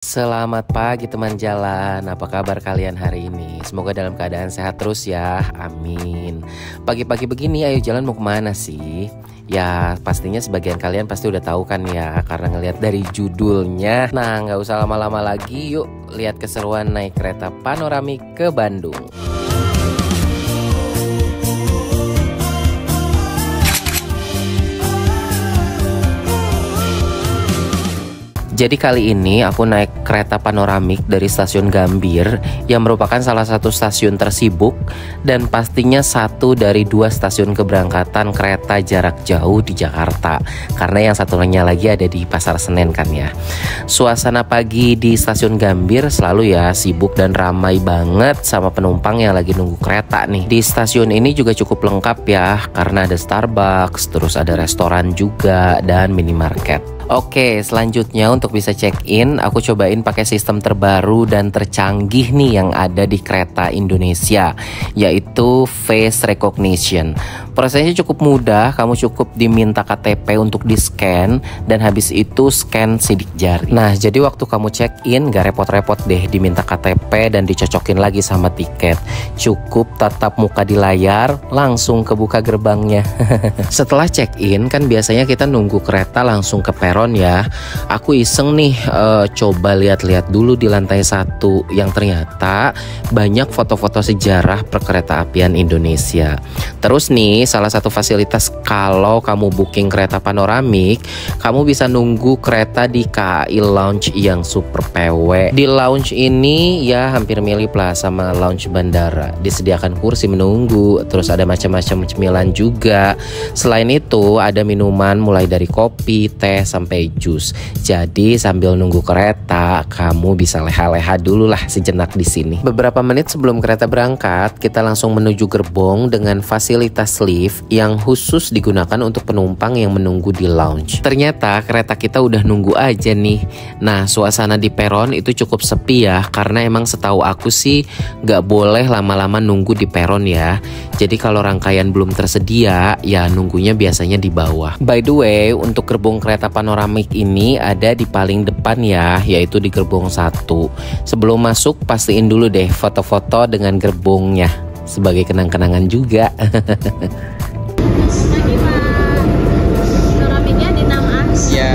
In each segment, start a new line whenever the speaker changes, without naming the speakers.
Selamat pagi teman jalan, apa kabar kalian hari ini? Semoga dalam keadaan sehat terus ya, amin. Pagi-pagi begini ayo jalan mau kemana sih? Ya pastinya sebagian kalian pasti udah tahu kan ya, karena ngelihat dari judulnya. Nah nggak usah lama-lama lagi, yuk lihat keseruan naik kereta panoramik ke Bandung. Jadi kali ini aku naik kereta panoramik dari stasiun Gambir yang merupakan salah satu stasiun tersibuk dan pastinya satu dari dua stasiun keberangkatan kereta jarak jauh di Jakarta. Karena yang satunya lagi ada di Pasar Senen kan ya. Suasana pagi di stasiun Gambir selalu ya sibuk dan ramai banget sama penumpang yang lagi nunggu kereta nih. Di stasiun ini juga cukup lengkap ya karena ada Starbucks, terus ada restoran juga dan minimarket. Oke, selanjutnya untuk bisa check-in, aku cobain pakai sistem terbaru dan tercanggih nih yang ada di kereta Indonesia, yaitu face recognition. Prosesnya cukup mudah, kamu cukup diminta KTP untuk di-scan dan habis itu scan sidik jari. Nah, jadi waktu kamu check-in gak repot-repot deh diminta KTP dan dicocokin lagi sama tiket. Cukup tatap muka di layar, langsung kebuka gerbangnya. Setelah check-in kan biasanya kita nunggu kereta langsung ke peron ya. Aku iseng nih coba lihat-lihat dulu di lantai 1 yang ternyata banyak foto-foto sejarah perkeretaapian Indonesia. Terus nih salah satu fasilitas kalau kamu booking kereta panoramik, kamu bisa nunggu kereta di KAI Lounge yang super PW. Di lounge ini ya hampir mirip lah sama lounge bandara. Disediakan kursi menunggu, terus ada macam-macam cemilan juga. Selain itu ada minuman mulai dari kopi, teh sampai jus. Jadi sambil nunggu kereta, kamu bisa leha-leha dulu lah sejenak di sini. Beberapa menit sebelum kereta berangkat, kita langsung menuju gerbong dengan fasilitas lift yang khusus digunakan untuk penumpang yang menunggu di lounge. Ternyata kereta kita udah nunggu aja nih. Nah, suasana di peron itu cukup sepi ya, karena emang setahu aku sih gak boleh lama-lama nunggu di peron ya. Jadi kalau rangkaian belum tersedia, ya nunggunya biasanya di bawah. By the way, untuk gerbong kereta panoramik ini ada di paling depan ya, yaitu di gerbong 1. Sebelum masuk pastiin dulu deh foto-foto dengan gerbongnya sebagai kenang-kenangan juga.
Lagi Pak, panoramiknya di 6A.
Ya.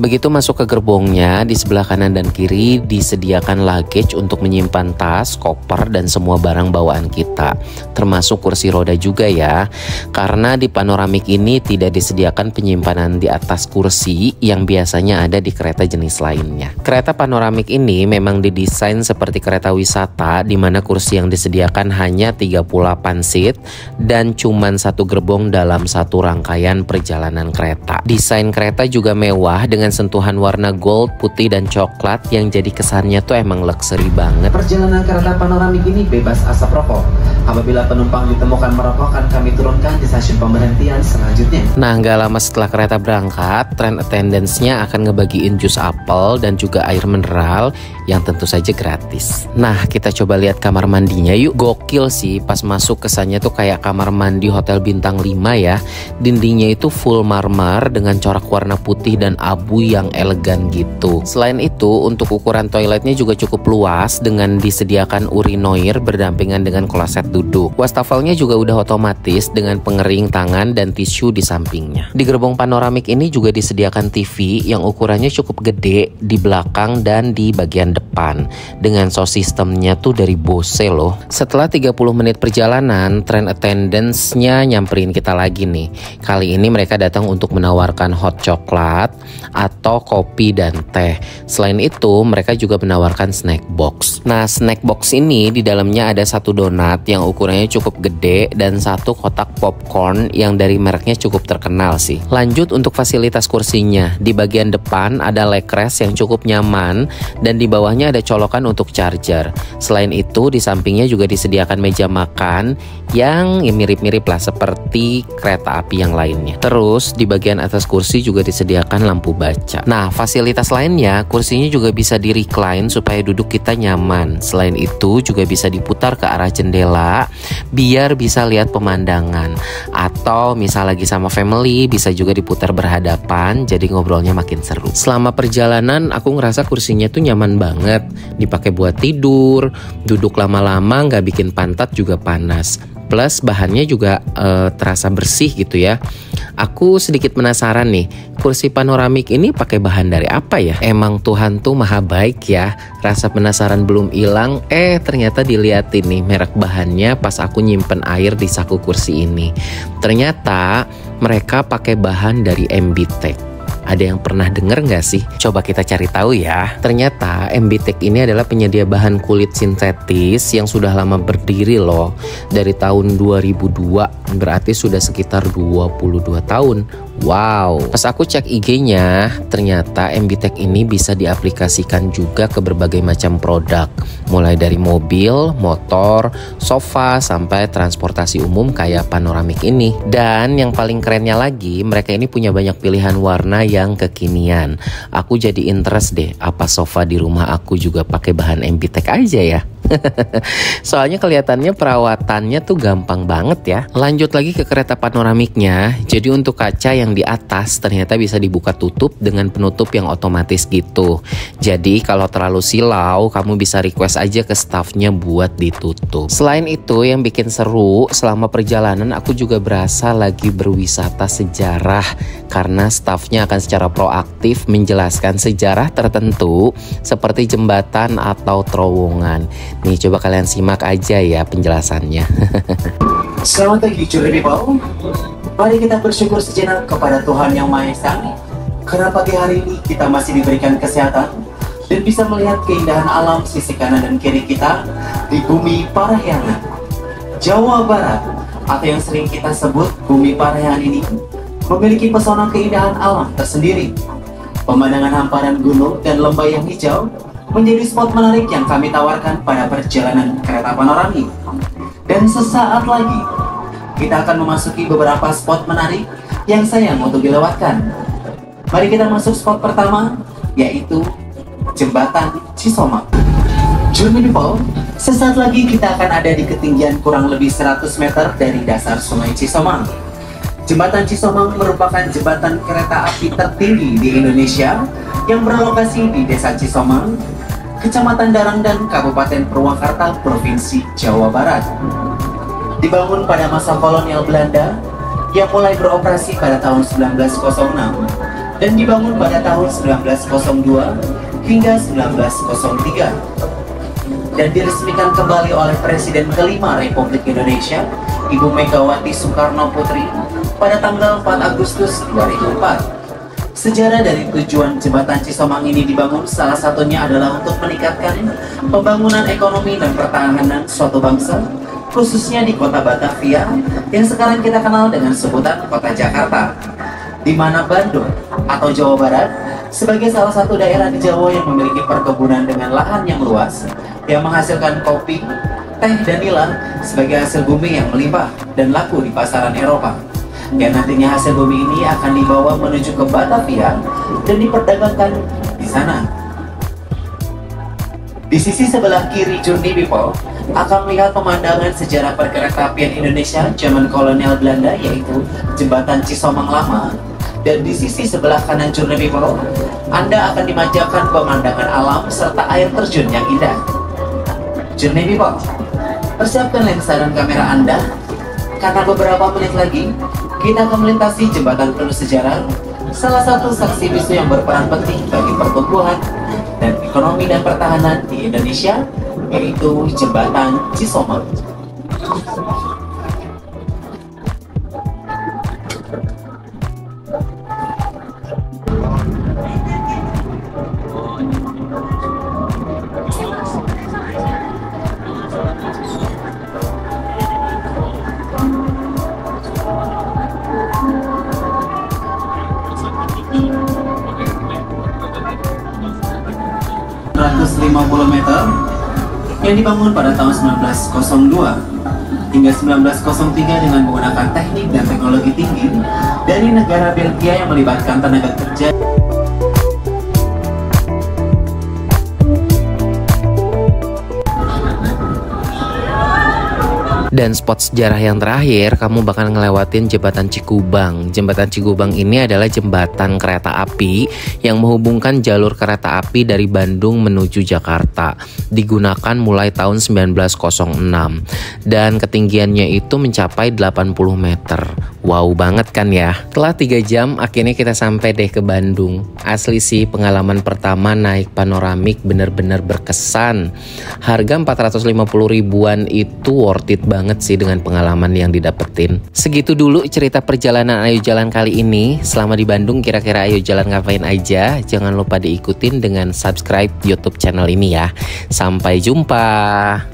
Begitu masuk ke gerbongnya, di sebelah kanan dan kiri disediakan luggage untuk menyimpan tas, koper, dan semua barang bawaan kita. Termasuk kursi roda juga ya. Karena di panoramik ini tidak disediakan penyimpanan di atas kursi yang biasanya ada di kereta jenis lainnya. Kereta panoramik ini memang didesain seperti kereta wisata di mana kursi yang disediakan hanya 38 seat dan cuman satu gerbong dalam satu rangkaian perjalanan kereta. Desain kereta juga mewah dengan sentuhan warna gold, putih, dan coklat yang jadi kesannya tuh emang luxury banget.
Perjalanan kereta panoramik ini bebas asap rokok. Apabila penumpang ditemukan merokok akan kami turunkan di stasiun pemberhentian selanjutnya.
Nah, nggak lama setelah kereta berangkat, train attendance-nya akan ngebagiin jus apel dan juga air mineral yang tentu saja gratis. Nah, kita coba lihat kamar mandinya yuk. Gokil sih, pas masuk kesannya tuh kayak kamar mandi hotel bintang 5 ya. Dindingnya itu full marmer dengan corak warna putih dan abu yang elegan gitu. Selain itu, untuk ukuran toiletnya juga cukup luas dengan disediakan urinoir berdampingan dengan kloset duduk. Wastafelnya juga udah otomatis dengan pengering tangan dan tisu di sampingnya. Di gerbong panoramik ini juga disediakan TV yang ukurannya cukup gede di belakang dan di bagian depan. Dengan sound systemnya tuh dari Bose loh. Setelah 30 menit perjalanan, train attendance-nya nyamperin kita lagi nih. Kali ini mereka datang untuk menawarkan hot coklat atau kopi dan teh. Selain itu, mereka juga menawarkan snack box. Nah, snack box ini di dalamnya ada satu donat yang ukurannya cukup gede dan satu kotak popcorn yang dari mereknya cukup terkenal sih. Lanjut untuk fasilitas kursinya. Di bagian depan ada leg rest yang cukup nyaman dan di bawahnya ada colokan untuk charger. Selain itu, di sampingnya juga disediakan meja makan yang mirip-mirip lah seperti kereta api yang lainnya. Terus, di bagian atas kursi juga disediakan lampu baja. baca. Nah, fasilitas lainnya, kursinya juga bisa di recline supaya duduk kita nyaman. Selain itu juga bisa diputar ke arah jendela biar bisa lihat pemandangan. Atau misal lagi sama family bisa juga diputar berhadapan, jadi ngobrolnya makin seru. Selama perjalanan aku ngerasa kursinya tuh nyaman banget, dipakai buat tidur, duduk lama-lama nggak bikin pantat juga panas. Plus bahannya juga terasa bersih gitu ya. Aku sedikit penasaran nih, kursi panoramik ini pakai bahan dari apa ya? Emang Tuhan tuh maha baik ya. Rasa penasaran belum hilang, ternyata diliatin nih merek bahannya pas aku nyimpen air di saku kursi ini. Ternyata mereka pakai bahan dari MBTech. Ada yang pernah denger nggak sih? Coba kita cari tahu ya. Ternyata MBTech ini adalah penyedia bahan kulit sintetis yang sudah lama berdiri loh. Dari tahun 2002, berarti sudah sekitar 22 tahun. Wow. Pas aku cek IG-nya, ternyata MBTech ini bisa diaplikasikan juga ke berbagai macam produk. Mulai dari mobil, motor, sofa, sampai transportasi umum kayak panoramik ini. Dan yang paling kerennya lagi, mereka ini punya banyak pilihan warna yang kekinian. Aku jadi interest deh, apa sofa di rumah aku juga pakai bahan MBTech aja ya. Soalnya kelihatannya perawatannya tuh gampang banget ya. Lanjut lagi ke kereta panoramiknya. Jadi untuk kaca yang di atas ternyata bisa dibuka tutup dengan penutup yang otomatis gitu. Jadi kalau terlalu silau, kamu bisa request aja ke staffnya buat ditutup. Selain itu yang bikin seru, selama perjalanan aku juga berasa lagi berwisata sejarah. Karena staffnya akan secara proaktif menjelaskan sejarah tertentu seperti jembatan atau terowongan. Nih coba kalian simak aja ya penjelasannya.
Selamat pagi Journey People. Mari kita bersyukur sejenak kepada Tuhan Yang Maha Esa karena pagi hari ini kita masih diberikan kesehatan dan bisa melihat keindahan alam sisi kanan dan kiri kita di bumi Parahyangan, Jawa Barat, atau yang sering kita sebut bumi Parahyangan ini memiliki pesona keindahan alam tersendiri. Pemandangan hamparan gunung dan lembah yang hijau menjadi spot menarik yang kami tawarkan pada perjalanan kereta panoramik. Dan sesaat lagi kita akan memasuki beberapa spot menarik yang sayang untuk dilewatkan. Mari kita masuk spot pertama, yaitu Jembatan Cisomang. Journey People, sesaat lagi kita akan ada di ketinggian kurang lebih 100 meter dari dasar Sungai Cisomang. Jembatan Cisomang merupakan jembatan kereta api tertinggi di Indonesia yang berlokasi di Desa Cisomang, Kecamatan Darangdan, Kabupaten Purwakarta, Provinsi Jawa Barat. Dibangun pada masa kolonial Belanda yang mulai beroperasi pada tahun 1906 dan dibangun pada tahun 1902 hingga 1903 dan diresmikan kembali oleh Presiden kelima Republik Indonesia, Ibu Megawati Soekarno Putri pada tanggal 4 Agustus 2004. Sejarah dari tujuan Jembatan Cisomang ini dibangun salah satunya adalah untuk meningkatkan pembangunan ekonomi dan pertahanan suatu bangsa, khususnya di kota Batavia yang sekarang kita kenal dengan sebutan kota Jakarta, di mana Bandung atau Jawa Barat sebagai salah satu daerah di Jawa yang memiliki perkebunan dengan lahan yang luas yang menghasilkan kopi, teh, dan nila sebagai hasil bumi yang melimpah dan laku di pasaran Eropa. Dan nantinya hasil bumi ini akan dibawa menuju ke Batavia dan diperdagangkan di sana. Di sisi sebelah kiri Journey People akan melihat pemandangan sejarah perkeretaapian Indonesia zaman kolonial Belanda, yaitu Jembatan Cisomang Lama. Dan di sisi sebelah kanan Journey People, Anda akan dimanjakan pemandangan alam serta air terjun yang indah. Journey People, persiapkan lensa dan kamera Anda, karena beberapa menit lagi kita akan melintasi jembatan penuh sejarah, salah satu saksi bisu yang berperan penting bagi pertumbuhan dan ekonomi dan pertahanan di Indonesia, yaitu Jembatan Cisomang. 150 meter yang dibangun pada tahun 1902 hingga 1903 dengan menggunakan teknik dan teknologi tinggi dari negara Belgia yang melibatkan tenaga kerja.
Dan spot sejarah yang terakhir, kamu bakal ngelewatin Jembatan Cikubang. Jembatan Cikubang ini adalah jembatan kereta api yang menghubungkan jalur kereta api dari Bandung menuju Jakarta. Digunakan mulai tahun 1906 dan ketinggiannya itu mencapai 80 meter. Wow banget kan ya? Setelah 3 jam akhirnya kita sampai deh ke Bandung. Asli sih pengalaman pertama naik panoramik bener-bener berkesan. Harga 450 ribuan itu worth it banget sih dengan pengalaman yang didapetin. Segitu dulu cerita perjalanan Ayo Jalan kali ini. Selama di Bandung kira-kira Ayo Jalan ngapain aja? Jangan lupa diikutin dengan subscribe YouTube channel ini ya. Sampai jumpa.